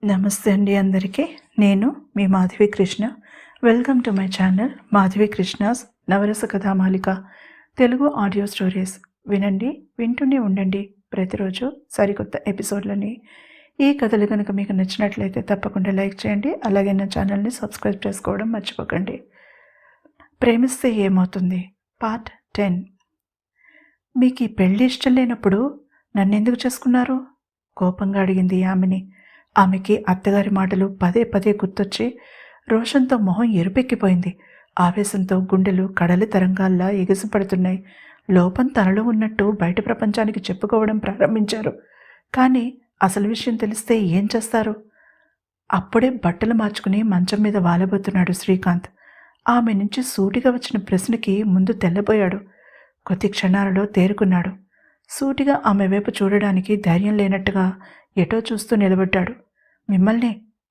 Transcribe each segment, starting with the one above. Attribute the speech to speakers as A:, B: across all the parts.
A: నమస్తే అండి అందరికీ. నేను మీ Madhavi Krishna. Welcome to my channel Madhavi Krishna's Navarasa Kathamalika Telugu audio stories. వినండి, వింటూనే ఉండండి ప్రతిరోజు సరికొత్త ఎపిసోడ్లని. ఈ కథలు కనుక మీకు నచ్చినట్లయితే తప్పకుండా లైక్ చేయండి. అలాగే నా ఛానల్ని సబ్స్క్రైబ్ చేసుకోవడం మర్చిపోకండి. ప్రేమిస్తే ఏమవుతుంది పార్ట్ 10. మీకు ఈ పెళ్ళి ఇష్టం లేనప్పుడు నన్నెందుకు చేసుకున్నారు? కోపంగా అడిగింది యామిని. ఆమెకి అత్తగారి మాటలు పదే పదే గుర్తొచ్చి రోషంతో మొహం ఎరుపెక్కిపోయింది. ఆవేశంతో గుండెలు కడలి తరంగాల్లా ఎగిసిపడుతున్నాయి. లోపం తనలో ఉన్నట్టు బయట ప్రపంచానికి చెప్పుకోవడం ప్రారంభించారు. కానీ అసలు విషయం తెలిస్తే ఏం చేస్తారు? అప్పుడే బట్టలు మార్చుకుని మంచం మీద వాలబోతున్నాడు శ్రీకాంత్. ఆమె నుంచి సూటిగా వచ్చిన ప్రశ్నకి ముందు తెల్లబోయాడు. కొద్ది క్షణాలలో తేరుకున్నాడు. సూటిగా ఆమె వైపు చూడడానికి ధైర్యం లేనట్టుగా ఎటో చూస్తూ నిలబడ్డాడు. మిమ్మల్ని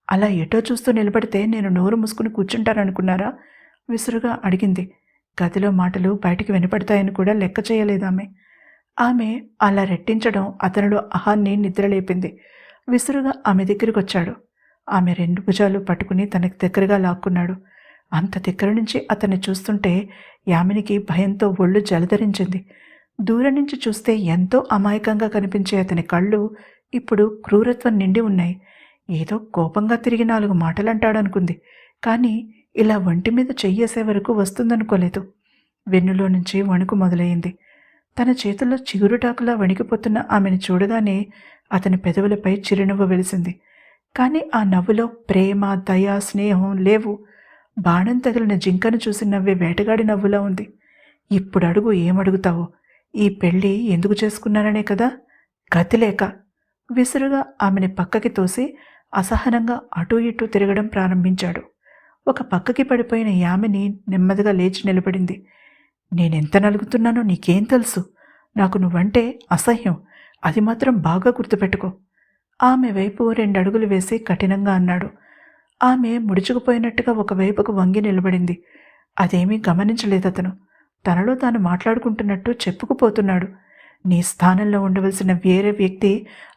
A: అలా ఎటో చూస్తూ నిలబడితే నేను నోరు మూసుకుని కూర్చుంటాననుకున్నారా? విసురుగా అడిగింది. గదిలో మాటలు బయటికి వినపడతాయని కూడా లెక్క చేయలేదామె. ఆమె అలా రెట్టించడం అతనిలో అహాన్ని నిద్రలేపింది. విసురుగా ఆమె దగ్గరికి వచ్చాడు. ఆమె 2 భుజాలు పట్టుకుని తనకి దగ్గరగా లాక్కున్నాడు. అంత దగ్గర నుంచి అతన్ని చూస్తుంటే యామినికి భయంతో ఒళ్ళు జలధరించింది. దూరం నుంచి చూస్తే ఎంతో అమాయకంగా కనిపించే అతని కళ్ళు ఇప్పుడు క్రూరత్వం నిండి ఉన్నాయి. ఏదో కోపంగా తిరిగి 4 మాటలంటాడనుకుంది. కానీ ఇలా ఒంటి మీద చెయ్యేసే వరకు వస్తుందనుకోలేదు. వెన్నులో నుంచి వణుకు మొదలయ్యింది. తన చేతుల్లో చిగురుటాకులా వణికిపోతున్న ఆమెను చూడగానే అతని పెదవులపై చిరునవ్వు వెలిసింది. కానీ ఆ నవ్వులో ప్రేమ, దయ, స్నేహం లేవు. బాణం తగిలిన జింకను చూసి నవ్వే వేటగాడి నవ్వులా ఉంది. ఇప్పుడు అడుగు, ఏమడుగుతావో? ఈ పెళ్ళి ఎందుకు చేసుకున్నాననే కదా? గతిలేక. విసురుగా ఆమెని పక్కకి తోసి అసహనంగా అటూ ఇటూ తిరగడం ప్రారంభించాడు. ఒక పక్కకి పడిపోయిన యామిని నెమ్మదిగా లేచి నిలబడింది. నేనెంత నలుగుతున్నానో నీకేం తెలుసు? నాకు నువ్వంటే అసహ్యం. అది మాత్రం బాగా గుర్తుపెట్టుకో. ఆమె వైపు 2 అడుగులు వేసి కఠినంగా అన్నాడు. ఆమె ముడుచుకుపోయినట్టుగా ఒకవైపుకు వంగి నిలబడింది. అదేమీ గమనించలేదతను. తనలో తాను మాట్లాడుకుంటున్నట్టు చెప్పుకుపోతున్నాడు. నీ స్థానంలో ఉండవలసిన వేరే వ్యక్తి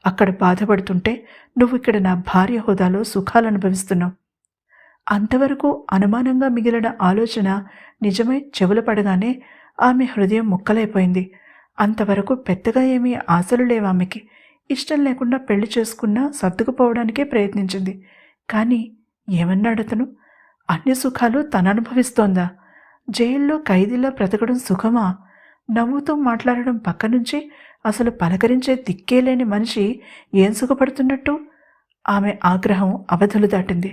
A: అక్కడ బాధపడుతుంటే నువ్వు ఇక్కడ నా భార్య హోదాలో సుఖాలు అనుభవిస్తున్నావు. అంతవరకు అనుమానంగా మిగిలిన ఆలోచన నిజమై చెవుల పడగానే ఆమె హృదయం ముక్కలైపోయింది. అంతవరకు పెద్దగా ఏమీ ఆశలు లేవామెకి. ఇష్టం లేకుండా పెళ్లి చేసుకున్నా సర్దుకుపోవడానికే ప్రయత్నించింది. కానీ ఏమన్నాడతను? అన్ని సుఖాలు తననుభవిస్తోందా? జైల్లో ఖైదీలా బ్రతకడం సుఖమా? నవ్వుతూ మాట్లాడడం పక్క నుంచి అసలు పలకరించే దిక్కేలేని మనిషి ఏం సుఖపడుతున్నట్టు? ఆమె ఆగ్రహం అవధులు దాటింది.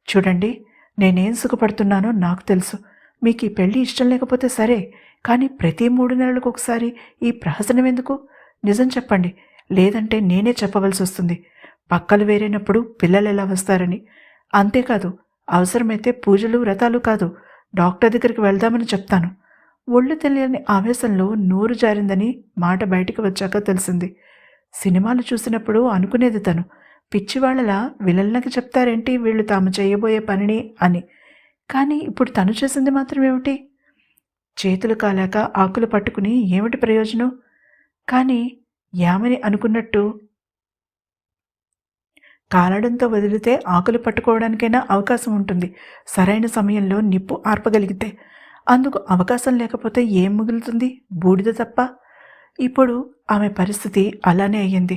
A: చూడండి, నేనేం సుఖపడుతున్నానో నాకు తెలుసు. మీకు ఈ పెళ్ళి ఇష్టం లేకపోతే సరే, కానీ ప్రతి 3 నెలలకు ఒకసారి ఈ ప్రహసనం ఎందుకు? నిజం చెప్పండి, లేదంటే నేనే చెప్పవలసి వస్తుంది. పక్కలు వేరైనప్పుడు పిల్లలు ఎలా వస్తారని. అంతేకాదు, అవసరమైతే పూజలు, వ్రతాలు కాదు, డాక్టర్ దగ్గరికి వెళ్దామని చెప్తాను. ఒళ్ళు తెలియని ఆవేశంలో నోరు జారిందని మాట బయటికి వచ్చాక తెలిసింది. సినిమాలు చూసినప్పుడు అనుకునేది తను, పిచ్చివాళ్లలా విలన్లకి చెప్తారేంటి వీళ్ళు తాము చేయబోయే పనిని అని. కానీ ఇప్పుడు తను చేసింది మాత్రం ఏమిటి? చేతులు కాలాక ఆకులు పట్టుకుని ఏమిటి ప్రయోజనం? కానీ యామిని అనుకున్నట్టు కాలడంతో వదిలితే ఆకులు పట్టుకోవడానికైనా అవకాశం ఉంటుంది, సరైన సమయంలో నిప్పు ఆర్పగలిగితే. అందుకు అవకాశం లేకపోతే ఏం మిగులుతుంది? బూడిద తప్ప. ఇప్పుడు ఆమె పరిస్థితి అలానే అయ్యింది.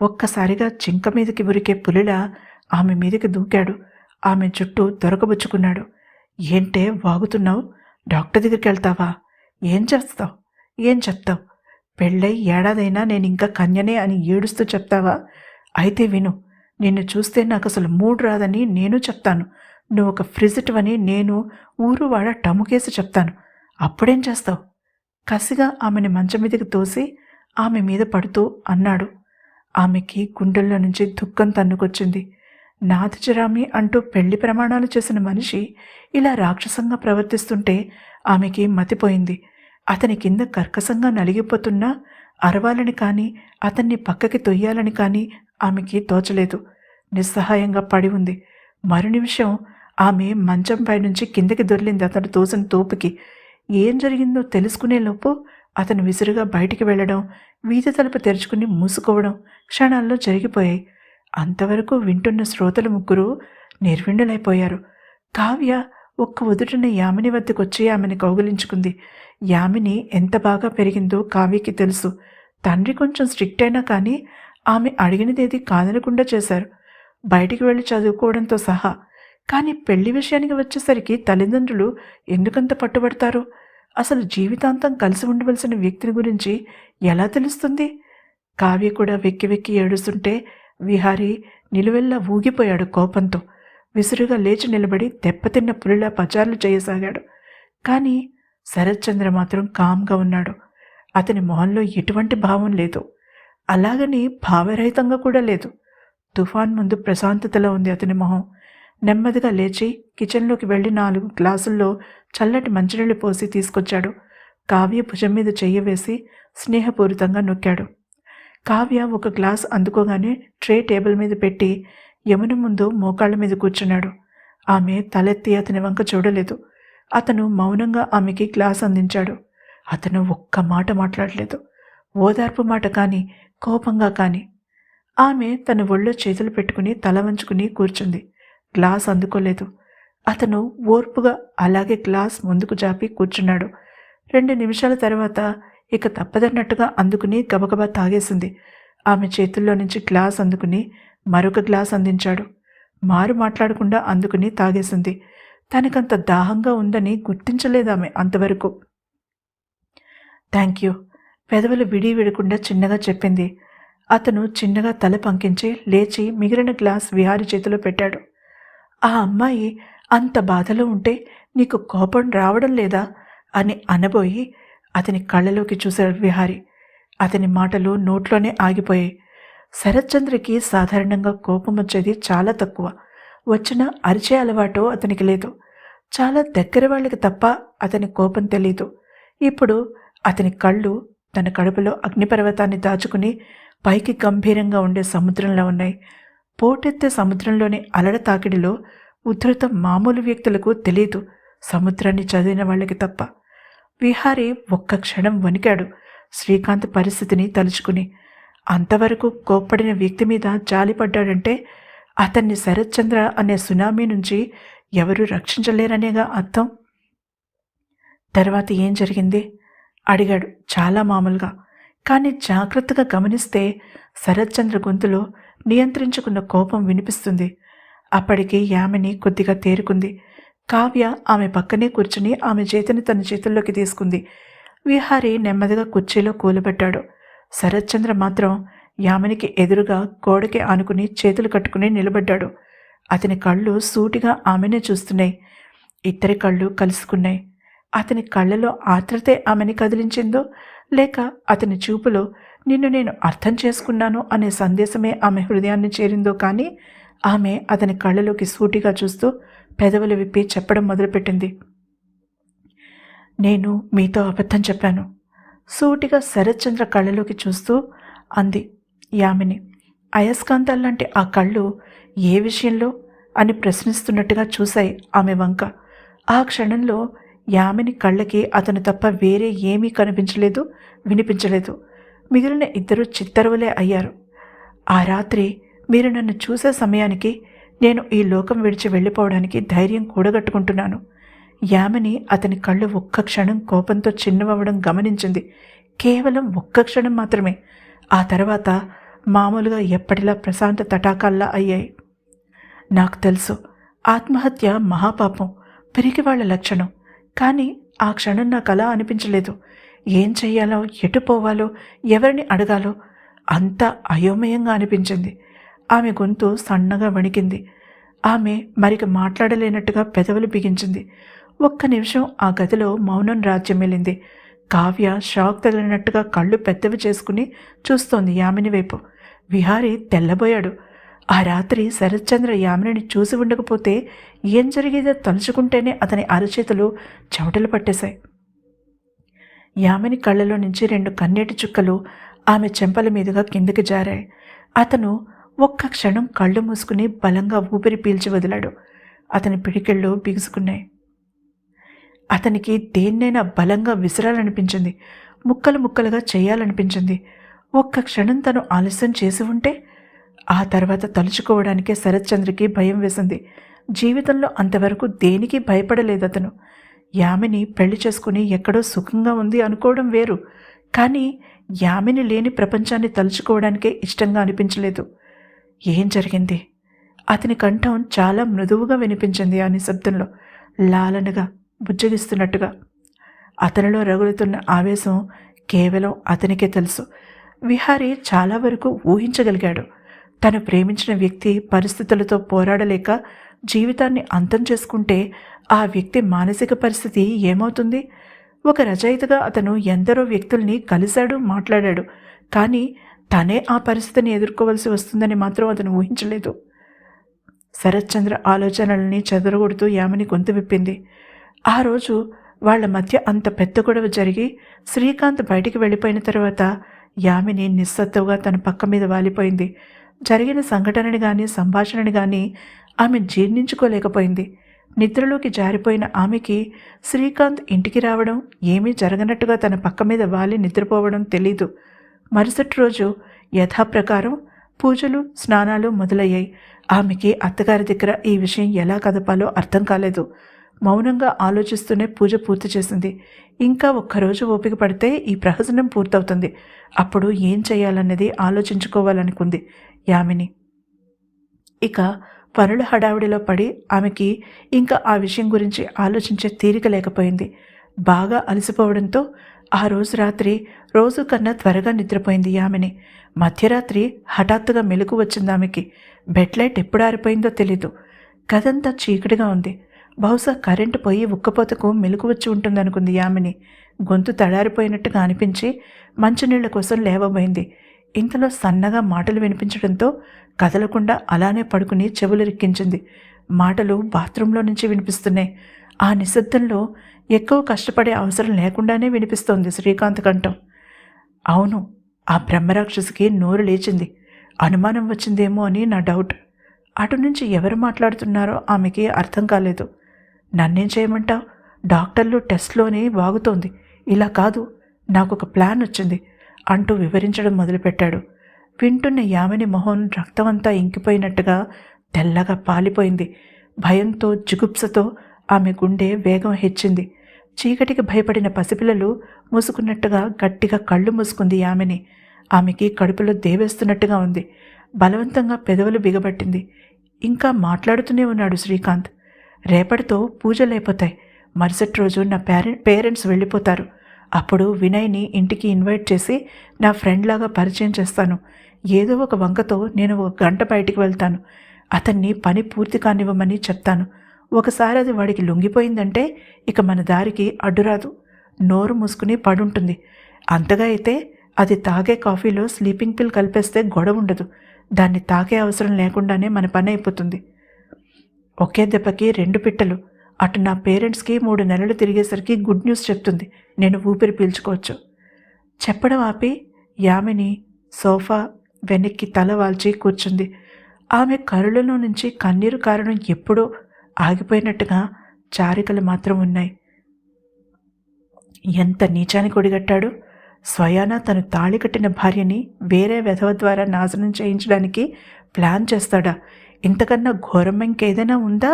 A: ఒక్కసారిగా జింక మీదకి ఉరికే పులిలా ఆమె మీదకి దూకాడు. ఆమె చుట్టూ దొరకబుచ్చుకున్నాడు. ఏంటే వాగుతున్నావు? డాక్టర్ దగ్గరికి వెళ్తావా? ఏం చేస్తావు? ఏం చెప్తావు? పెళ్ళై ఏడాదైనా నేను ఇంకా కన్యనే అని ఏడుస్తూ చెప్తావా? అయితే విను, నిన్ను చూస్తే నాకు అసలు మూడ్ రాదని నేను చెప్తాను. నువ్వు ఒక ఫ్రిజిటివని నేను ఊరువాడ టముకేసి చెప్తాను. అప్పుడేం చేస్తావు? కసిగా ఆమెని మంచం మీదకి తోసి ఆమె మీద పడుతూ అన్నాడు. ఆమెకి గుండెల్లో నుంచి దుఃఖం తన్నుకొచ్చింది. నాథచరామి అంటూ పెళ్లి ప్రమాణాలు చేసిన మనిషి ఇలా రాక్షసంగా ప్రవర్తిస్తుంటే ఆమెకి మతిపోయింది. అతని కింద కర్కసంగా నలిగిపోతున్నా అరవాలని కానీ అతన్ని పక్కకి తొయ్యాలని కానీ ఆమెకి తోచలేదు. నిస్సహాయంగా పడి ఉంది. మరు నిమిషం ఆమె మంచంపై నుంచి కిందకి దొర్లింది అతను తోసిన తోపుకి. ఏం జరిగిందో తెలుసుకునేలోపు అతను విసురుగా బయటికి వెళ్ళడం, వీధి తలుపు తెరుచుకుని మూసుకోవడం క్షణాల్లో జరిగిపోయాయి. అంతవరకు వింటున్న శ్రోతలు ముగ్గురు నిర్విణ్ణులైపోయారు. కావ్య ఒక్క ఉదుటిన యామిని వద్దకొచ్చి ఆమెని కౌగిలించుకుంది. యామిని ఎంత బాగా పెరిగిందో కావ్యకి తెలుసు. తండ్రి కొంచెం స్ట్రిక్ట్ అయినా కానీ ఆమె అడిగినదేది కాదనకుండా చేశారు, బయటికి వెళ్ళి చదువుకోవడంతో సహా. కానీ పెళ్లి విషయానికి వచ్చేసరికి తల్లిదండ్రులు ఎందుకంత పట్టుబడతారు? అసలు జీవితాంతం కలిసి ఉండవలసిన వ్యక్తిని గురించి ఎలా తెలుస్తుంది? కావ్య కూడా వెక్కి వెక్కి ఏడుస్తుంటే విహారీ నిలువెల్లా ఊగిపోయాడు కోపంతో. విసురుగా లేచి నిలబడి దెబ్బతిన్న పులిలా పచారులు చేయసాగాడు. కానీ శరత్చంద్ర మాత్రం కామ్గా ఉన్నాడు. అతని మొహంలో ఎటువంటి భావం లేదు, అలాగని భావరహితంగా కూడా లేదు. తుఫాన్ ముందు ప్రశాంతతలో ఉంది అతని మొహం. నెమ్మదిగా లేచి కిచెన్లోకి వెళ్ళి 4 గ్లాసుల్లో చల్లటి మంచినీళ్ళు పోసి తీసుకొచ్చాడు. కావ్య భుజం మీద చెయ్యి వేసి స్నేహపూరితంగా నొక్కాడు. కావ్య ఒక గ్లాస్ అందుకోగానే ట్రే టేబుల్ మీద పెట్టి యమున ముందు మోకాళ్ళ మీద కూర్చున్నాడు. ఆమె తలెత్తి అతని వంక చూడలేదు. అతను మౌనంగా ఆమెకి గ్లాస్ అందించాడు. అతను ఒక్క మాట మాట్లాడలేదు, ఓదార్పు మాట కానీ కోపంగా కానీ. ఆమె తన ఒళ్ళో చేతులు పెట్టుకుని తల వంచుకుని కూర్చుంది. గ్లాస్ అందుకోలేదు. అతను ఓర్పుగా అలాగే గ్లాస్ ముందుకు జాపి కూర్చున్నాడు. 2 నిమిషాల తర్వాత ఇక తప్పదన్నట్టుగా అందుకుని గబగబా తాగేసింది. ఆమె చేతుల్లో నుంచి గ్లాస్ అందుకుని మరొక గ్లాస్ అందించాడు. మారు మాట్లాడకుండా అందుకుని తాగేసింది. తనకంత దాహంగా ఉందని గుర్తించలేదామె అంతవరకు. థ్యాంక్ యూ, పెదవులు విడకుండా చిన్నగా చెప్పింది. అతను చిన్నగా తల పంకించి లేచి మిగిలిన గ్లాస్ విహారీ చేతిలో పెట్టాడు. ఆ అమ్మాయి అంత బాధలో ఉంటే నీకు కోపం రావడం లేదా అని అనబోయి అతని కళ్ళలోకి చూశాడు విహారీ. అతని మాటలు నోట్లోనే ఆగిపోయాయి. శరత్చంద్రకి సాధారణంగా కోపం వచ్చేది చాలా తక్కువ. వచ్చిన అరిచే అలవాటు అతనికి లేదు. చాలా దగ్గర వాళ్ళకి తప్ప అతని కోపం తెలీదు. ఇప్పుడు అతని కళ్ళు తన కడుపులో అగ్నిపర్వతాన్ని దాచుకుని పైకి గంభీరంగా ఉండే సముద్రంలో ఉన్నాయి. పోటెత్తే సముద్రంలోని అలల తాకిడిలో ఉధృతం మామూలు వ్యక్తులకు తెలీదు, సముద్రాన్ని చదివిన వాళ్ళకి తప్ప. విహారీ ఒక్క క్షణం వణికాడు శ్రీకాంత్ పరిస్థితిని తలుచుకుని. అంతవరకు కోప్పడిన వ్యక్తి మీద జాలిపడ్డాడంటే అతన్ని శరత్చంద్ర అనే సునామీ నుంచి ఎవరూ రక్షించలేరనేగా అర్థం. తర్వాత ఏం జరిగింది అడిగాడు చాలా మామూలుగా. కానీ జాగ్రత్తగా గమనిస్తే శరత్చంద్ర గొంతులో నియంత్రించుకున్న కోపం వినిపిస్తుంది. అప్పటికి యామిని కొద్దిగా తేరుకుంది. కావ్య ఆమె పక్కనే కూర్చుని ఆమె చేతిని తన చేతుల్లోకి తీసుకుంది. విహారీ నెమ్మదిగా కుర్చీలో కూలబెట్టాడు. శరత్చంద్ర మాత్రం యామినికి ఎదురుగా గోడకి ఆనుకుని చేతులు కట్టుకుని నిలబడ్డాడు. అతని కళ్ళు సూటిగా ఆమెనే చూస్తున్నాయి. ఇద్దరి కళ్ళు కలుసుకున్నాయి. అతని కళ్ళలో ఆత్రతే ఆమెని కదిలించిందో లేక అతని చూపులో నిన్ను నేను అర్థం చేసుకున్నాను అనే సందేశమే ఆమె హృదయాన్ని చేరిందో కానీ ఆమె అతని కళ్ళలోకి సూటిగా చూస్తూ పెదవులు విప్పి చెప్పడం మొదలుపెట్టింది. నేను మీతో అబద్ధం చెప్పాను. సూటిగా శరత్చంద్ర కళ్ళలోకి చూస్తూ అంది యామిని. అయస్కాంతాల్లాంటి ఆ కళ్ళు ఏ విషయంలో అని ప్రశ్నిస్తున్నట్టుగా చూశాయి ఆమె వంక. ఆ క్షణంలో యామిని కళ్ళకి అతను తప్ప వేరే ఏమీ కనిపించలేదు, వినిపించలేదు. మిగిలిన ఇద్దరు చిత్తరువులే అయ్యారు. ఆ రాత్రి మీరు నన్ను చూసే సమయానికి నేను ఈ లోకం విడిచి వెళ్ళిపోవడానికి ధైర్యం కూడగట్టుకుంటున్నాను. యామిని అతని కళ్ళు ఒక్క క్షణం కోపంతో చిన్నవడం గమనించింది. కేవలం ఒక్క క్షణం మాత్రమే. ఆ తర్వాత మామూలుగా ఎప్పటిలా ప్రశాంత తటాకాల్లా అయ్యాయి. నాకు తెలుసు, ఆత్మహత్య మహాపాపం, పిరికివాళ్ల లక్షణం. కానీ ఆ క్షణం నాకు అలా అనిపించలేదు. ఏం చెయ్యాలో, ఎటు పోవాలో, ఎవరిని అడగాలో అంతా అయోమయంగా అనిపించింది. ఆమె గొంతు సన్నగా వణికింది. ఆమె మరిక మాట్లాడలేనట్టుగా పెదవులు బిగించింది. ఒక్క నిమిషం ఆ గదిలో మౌనం రాజ్యమేలింది. కావ్య షాక్ తగిలినట్టుగా కళ్ళు పెద్దవి చేసుకుని చూస్తోంది యామిని వైపు. విహారీ తెల్లబోయాడు. ఆ రాత్రి శరత్చంద్ర యామినిని చూసి ఉండకపోతే ఏం జరిగేదో తలుచుకుంటేనే అతని అరచేతులు చెమటలు పట్టేశాయి. యామిని కళ్ళలో నుంచి 2 కన్నీటి చుక్కలు ఆమె చెంపల మీదుగా కిందకి జారాయి. అతను ఒక్క క్షణం కళ్ళు మూసుకుని బలంగా ఊపిరి పీల్చి వదిలాడు. అతని పిడికిళ్ళు బిగుసుకున్నాయి. అతనికి దేన్నైనా బలంగా విసిరాలనిపించింది, ముక్కలు ముక్కలుగా చేయాలనిపించింది. ఒక్క క్షణం తను ఆలస్యం చేసి ఉంటే ఆ తర్వాత తలుచుకోవడానికే శరత్చంద్రకి భయం వేసింది. జీవితంలో అంతవరకు దేనికి భయపడలేదతను. యామిని పెళ్లి చేసుకుని ఎక్కడో సుఖంగా ఉంది అనుకోవడం వేరు, కానీ యామిని లేని ప్రపంచాన్ని తలుచుకోవడానికే ఇష్టంగా అనిపించలేదు. ఏం జరిగింది? అతని కంఠం చాలా మృదువుగా వినిపించింది ఆ నిశ్శబ్దంలో, లాలనగా, బుజ్జగిస్తున్నట్టుగా. అతనిలో రగులుతున్న ఆవేశం కేవలం అతనికే తెలుసు. విహారీ చాలా వరకు ఊహించగలిగాడు. తను ప్రేమించిన వ్యక్తి పరిస్థితులతో పోరాడలేక జీవితాన్ని అంతం చేసుకుంటే ఆ వ్యక్తి మానసిక పరిస్థితి ఏమవుతుంది? ఒక రచయితగా అతను ఎందరో వ్యక్తుల్ని కలిశాడు, మాట్లాడాడు, కానీ తనే ఆ పరిస్థితిని ఎదుర్కోవలసి వస్తుందని మాత్రం అతను ఊహించలేదు. శరత్చంద్ర ఆలోచనల్ని చెదరగొడుతూ యామిని గొంతు విప్పింది. ఆ రోజు వాళ్ల మధ్య అంత పెద్ద గొడవ జరిగి శ్రీకాంత్ బయటికి వెళ్ళిపోయిన తర్వాత యామిని నిస్సత్తుగా తన పక్క మీద వాలిపోయింది. జరిగిన సంఘటనని కానీ సంభాషణని కానీ ఆమె జీర్ణించుకోలేకపోయింది. నిద్రలోకి జారిపోయిన ఆమెకి శ్రీకాంత్ ఇంటికి రావడం, ఏమీ జరగనట్టుగా తన పక్క మీద వాలి నిద్రపోవడం తెలీదు. మరుసటి రోజు యథాప్రకారం పూజలు, స్నానాలు మొదలయ్యాయి. ఆమెకి అత్తగారి దగ్గర ఈ విషయం ఎలా కదపాలో అర్థం కాలేదు. మౌనంగా ఆలోచిస్తూనే పూజ పూర్తి చేసింది. ఇంకా ఒక్కరోజు ఓపిక పడితే ఈ ప్రహసనం పూర్తవుతుంది. అప్పుడు ఏం చేయాలన్నది ఆలోచించుకోవాలనుకుంది యామిని. ఇక పనుల హడావిడిలో పడి ఆమెకి ఇంకా ఆ విషయం గురించి ఆలోచించే తీరిక లేకపోయింది. బాగా అలసిపోవడంతో ఆ రోజు రాత్రి రోజు కన్నా త్వరగా నిద్రపోయింది యామిని. మధ్యరాత్రి హఠాత్తుగా మెలకు వచ్చింది ఆమెకి. బెడ్ లైట్ ఎప్పుడు ఆరిపోయిందో తెలీదు. గదంతా చీకటిగా ఉంది. బహుశా కరెంటు పోయి ఉక్కపోతకు మెలకు వచ్చి ఉంటుందనుకుంది యామిని. గొంతు తడారిపోయినట్టుగా అనిపించి మంచినీళ్ల కోసం లేవబోయింది. ఇంతలో సన్నగా మాటలు వినిపించడంతో కదలకుండా అలానే పడుకుని చెవులు రిక్కించింది. మాటలు బాత్రూంలో నుంచి వినిపిస్తున్నాయి. ఆ నిశ్శబ్దంలో ఎక్కువ కష్టపడే అవసరం లేకుండానే వినిపిస్తోంది శ్రీకాంత్ కంఠం. అవును, ఆ బ్రహ్మరాక్షసికి నోరు లేచింది. అనుమానం వచ్చిందేమో అని నా డౌట్. అటు నుంచి ఎవరు మాట్లాడుతున్నారో ఆమెకి అర్థం కాలేదు. నన్నేం చేయమంటావు? డాక్టర్లు టెస్ట్లోనే వాగుతోంది. ఇలా కాదు, నాకొక ప్లాన్ వచ్చింది అంటూ వివరించడం మొదలుపెట్టాడు. వింటున్న యామిని మొహం రక్తమంతా ఇంకిపోయినట్టుగా తెల్లగా పాలిపోయింది. భయంతో, జుగుప్సతో ఆమె గుండె వేగం హెచ్చింది. చీకటికి భయపడిన పసిపిల్లలు మూసుకున్నట్టుగా గట్టిగా కళ్ళు మూసుకుంది యామిని. ఆమెకి కడుపులో దేవేస్తున్నట్టుగా ఉంది. బలవంతంగా పెదవులు బిగబట్టింది. ఇంకా మాట్లాడుతూనే ఉన్నాడు శ్రీకాంత్. రేపటితో పూజలైపోతాయి. మరుసటి రోజు నా పేరెంట్స్ వెళ్ళిపోతారు. అప్పుడు వినయ్ని ఇంటికి ఇన్వైట్ చేసి నా ఫ్రెండ్ లాగా పరిచయం చేస్తాను. ఏదో ఒక వంకతో నేను 1 గంట బయటికి వెళ్తాను. అతన్ని పని పూర్తి కానివ్వమని చెప్తాను. ఒకసారి అది వాడికి లొంగిపోయిందంటే ఇక మన దారికి అడ్డురాదు. నోరు మూసుకుని పడుంటుంది. అంతగా అయితే అది తాగే కాఫీలో స్లీపింగ్ పిల్ కలిపేస్తే గొడవ ఉండదు. దాన్ని తాకే అవసరం లేకుండానే మన పని అయిపోతుంది. ఒకే దెబ్బకి 2 పిట్టలు. అటు నా పేరెంట్స్కి 3 నెలలు తిరిగేసరికి గుడ్ న్యూస్ చెప్తుంది. నేను ఊపిరి పీల్చుకోవచ్చు. చెప్పడం ఆపి యామిని సోఫా వెనక్కి తల వాల్చి కూర్చుంది. ఆమె కరులలో నుంచి కన్నీరు కారణం ఎప్పుడో ఆగిపోయినట్టుగా చారికలు మాత్రం ఉన్నాయి. ఎంత నీచానికి ఒడిగట్టాడు! స్వయానా తను తాళి కట్టిన భార్యని వేరే వెధవ ద్వారా నాశనం చేయించడానికి ప్లాన్ చేస్తాడా? ఇంతకన్నా ఘోరం ఇంకేదైనా ఉందా?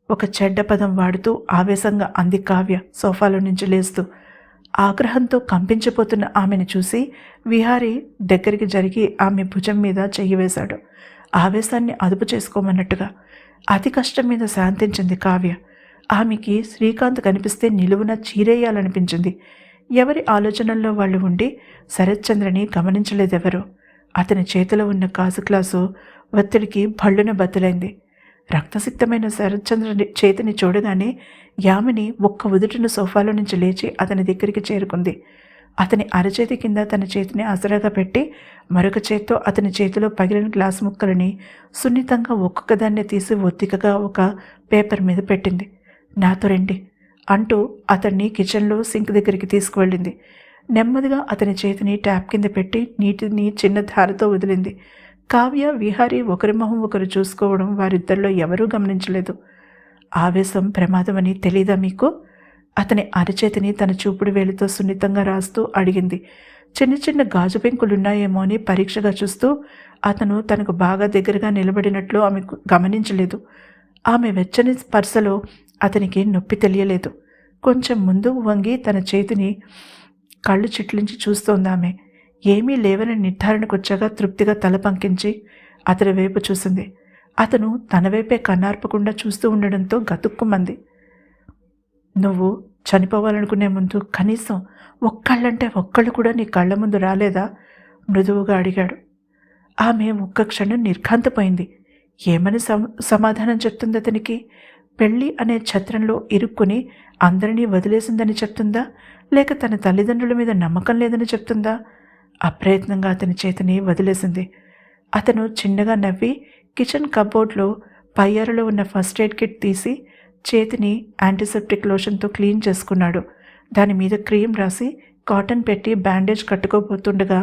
A: ఒక చెడ్డ పదం వాడుతూ ఆవేశంగా అంది కావ్య సోఫాలో నుంచి లేస్తూ. ఆగ్రహంతో కంపించిపోతున్న ఆమెను చూసి విహారీ దగ్గరికి జరిగి ఆమె భుజం మీద చెయ్యి వేశాడు, ఆవేశాన్ని అదుపు చేసుకోమన్నట్టుగా. అతి కష్టం మీద శాంతించింది కావ్య. ఆమెకి శ్రీకాంత్ కనిపిస్తే నిలువున చీరేయాలనిపించింది. ఎవరి ఆలోచనల్లో వాళ్ళు ఉండి శరత్చంద్రని గమనించలేదెవరో. అతని చేతిలో ఉన్న కాసు గ్లాసు ఒత్తిడికి భళ్ళున బద్దలైంది. రక్తసిక్తమైన శరత్చంద్ర చేతిని చూడగానే యామిని ఒక్క ఉదుటిన సోఫాలో నుంచి లేచి అతని దగ్గరికి చేరుకుంది. అతని అరచేతి కింద తన చేతిని ఆసరాగా పెట్టి మరొక చేత్తో అతని చేతిలో పగిలిన గ్లాసు ముక్కలని సున్నితంగా ఒక్కొక్కదాన్ని తీసి ఒత్తికగా ఒక పేపర్ మీద పెట్టింది. నాతో రండి అంటూ అతన్ని కిచెన్లో సింక్ దగ్గరికి తీసుకువెళ్ళింది. నెమ్మదిగా అతని చేతిని ట్యాప్ కింద పెట్టి నీటిని చిన్న ధారతో వదిలింది. కావ్య, విహారీ ఒకరి మొహం ఒకరు చూసుకోవడం వారిద్దరిలో ఎవరూ గమనించలేదు. ఆవేశం ప్రమాదమని తెలీదా మీకు? అతని అరచేతిని తన చూపుడు వేలితో సున్నితంగా రాస్తూ అడిగింది. చిన్న చిన్న గాజు పెంకులున్నాయేమో అని పరీక్షగా చూస్తూ అతను తనకు బాగా దగ్గరగా నిలబడినట్లు ఆమె గమనించలేదు. ఆమె వెచ్చని స్పర్శలో అతనికి నొప్పి తెలియలేదు. కొంచెం ముందుకు వంగి తన చేతిని కళ్ళు చిట్లించి చూస్తోంది ఆమె. ఏమీ లేవని నిర్ధారణకొచ్చాక తృప్తిగా తల పంకించి అతని వైపు చూసింది. అతను తన వైపే కన్నార్పకుండా చూస్తూ ఉండడంతో గతుక్కుమంది. నువ్వు చనిపోవాలనుకునే ముందు కనీసం ఒక్కళ్ళంటే ఒక్కళ్ళు కూడా నీ కళ్ళ ముందు రాలేదా? మృదువుగా అడిగాడు. ఆమె ఒక్క క్షణం నిర్ఘాంతపోయింది. ఏమని సమాధానం చెప్తుంది అతనికి? పెళ్ళి అనే ఛత్రంలో ఇరుక్కుని అందరినీ వదిలేసిందని చెప్తుందా, లేక తన తల్లిదండ్రుల మీద నమ్మకం లేదని చెప్తుందా? అప్రయత్నంగా అతని చేతిని వదిలేసింది. అతను చిన్నగా నవ్వి కిచెన్ కబోర్డ్లో పై అరలో ఉన్న ఫస్ట్ ఎయిడ్ కిట్ తీసి చేతిని యాంటీసెప్టిక్ లోషన్తో క్లీన్ చేసుకున్నాడు. దాని మీద క్రీమ్ రాసి కాటన్ పెట్టి బ్యాండేజ్ కట్టుకోబోతుండగా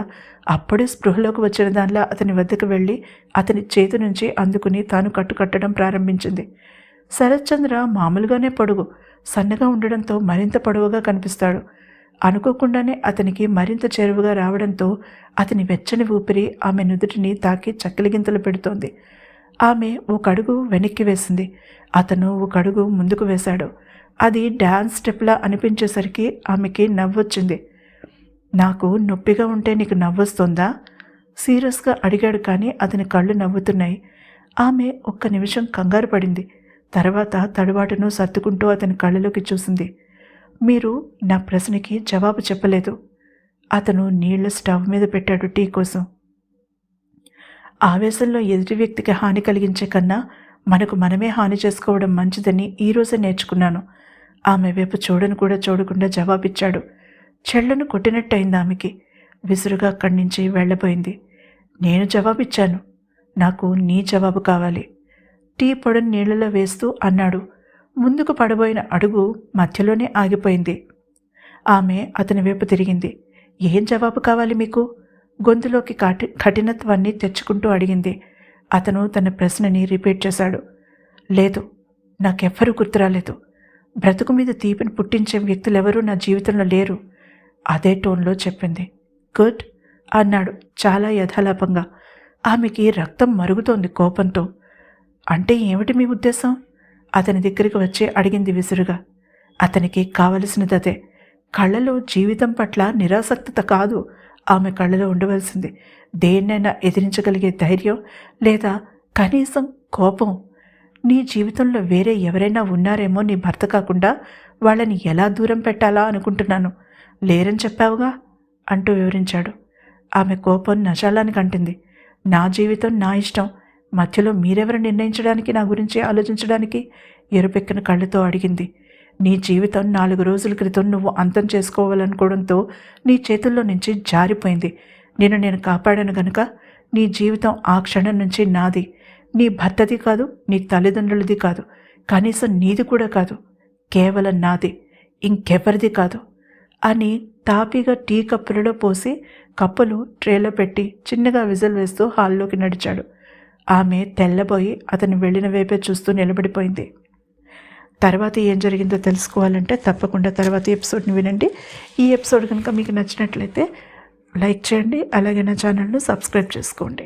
A: అప్పుడే స్పృహలోకి వచ్చిన దానిలా అతని వద్దకు వెళ్ళి అతని చేతి నుంచి అందుకుని తాను కట్టడం ప్రారంభించింది. శరత్చంద్ర మామూలుగానే పొడుగు, సన్నగా ఉండడంతో మరింత పొడవుగా కనిపిస్తాడు. అనుకోకుండానే అతనికి మరింత చేరువుగా రావడంతో అతని వెచ్చని ఊపిరి ఆమె నుదుటిని తాకి చక్కిలిగింతలు పెడుతోంది. ఆమె ఒక అడుగు వెనక్కి వేసింది. అతను ఒక అడుగు ముందుకు వేశాడు. అది డ్యాన్స్ స్టెప్లా అనిపించేసరికి ఆమెకి నవ్వొచ్చింది. నాకు నొప్పిగా ఉంటే నీకు నవ్వొస్తుందా? సీరియస్గా అడిగాడు. కానీ అతని కళ్ళు నవ్వుతున్నాయి. ఆమె ఒక్క నిమిషం కంగారు పడింది. తర్వాత తడుబాటును సర్దుకుంటూ అతని కళ్ళలోకి చూసింది. మీరు నా ప్రశ్నకి జవాబు చెప్పలేదు. అతను నీళ్ల స్టవ్ మీద పెట్టాడు టీ కోసం. ఆవేశంలో ఎదుటి వ్యక్తికి హాని కలిగించే కన్నా మనకు మనమే హాని చేసుకోవడం మంచిదని ఈరోజే నేర్చుకున్నాను. ఆమె వైపు చూడకుండా జవాబిచ్చాడు. చెళ్లను కొట్టినట్టయింది ఆమెకి. విసురుగా అక్కడి నుంచి వెళ్ళబోయింది. నేను జవాబిచ్చాను, నాకు నీ జవాబు కావాలి. టీ పొడిని నీళ్లలో వేస్తూ అన్నాడు. ముందుకు పడబోయిన అడుగు మధ్యలోనే ఆగిపోయింది. ఆమె అతని వైపు తిరిగింది. ఏం జవాబు కావాలి మీకు? గొంతులోకి కఠినత్వాన్ని తెచ్చుకుంటూ అడిగింది. అతను తన ప్రశ్నని రిపీట్ చేశాడు. లేదు, నాకెవ్వరూ గుర్తురాలేదు. బ్రతుకు మీద తీపిని పుట్టించే వ్యక్తులెవరూ నా జీవితంలో లేరు. అదే టోన్లో చెప్పింది. గుడ్ అన్నాడు చాలా యథాలాపంగా. ఆమెకి రక్తం మరుగుతోంది కోపంతో. అంటే ఏమిటి మీ ఉద్దేశం? అతని దగ్గరికి వచ్చి అడిగింది విసురుగా. అతనికి కావలసినదదే. కళ్ళలో జీవితం పట్ల నిరాసక్తత కాదు ఆమె కళ్ళలో ఉండవలసింది. దేన్నైనా ఎదిరించగలిగే ధైర్యం, లేదా కనీసం కోపం. నీ జీవితంలో వేరే ఎవరైనా ఉన్నారేమో నీ భర్త కాకుండా, వాళ్ళని ఎలా దూరం పెట్టాలా అనుకుంటున్నాను. లేరని చెప్పావుగా అంటూ వివరించాడు. ఆమె కోపం నశాలానికి అంటింది. నా జీవితం నా ఇష్టం, మధ్యలో మీరెవరు నిర్ణయించడానికి, నా గురించి ఆలోచించడానికి? ఎరుపెక్కిన కళ్ళతో అడిగింది. నీ జీవితం 4 రోజుల క్రితం నువ్వు అంతం చేసుకోవాలనుకోవడంతో నీ చేతుల్లో నుంచి జారిపోయింది. నేను కాపాడాను గనుక నీ జీవితం ఆ క్షణం నుంచి నాది. నీ భర్తది కాదు, నీ తల్లిదండ్రులది కాదు, కనీసం నీది కూడా కాదు. కేవలం నాది, ఇంకెవరిది కాదు అని తాపీగా టీ కప్పులలో పోసి కప్పులు ట్రేలో పెట్టి చిన్నగా విజిల్ వేస్తూ హాల్లోకి నడిచాడు. ఆమె తెల్లబోయి అతను వెళ్ళిన వైపే చూస్తూ నిలబడిపోయింది. తర్వాత ఏం జరిగిందో తెలుసుకోవాలంటే తప్పకుండా తర్వాత ఎపిసోడ్ని వినండి. ఈ ఎపిసోడ్ కనుక మీకు నచ్చినట్లయితే లైక్ చేయండి, అలాగే నా ఛానల్ను సబ్స్క్రైబ్ చేసుకోండి.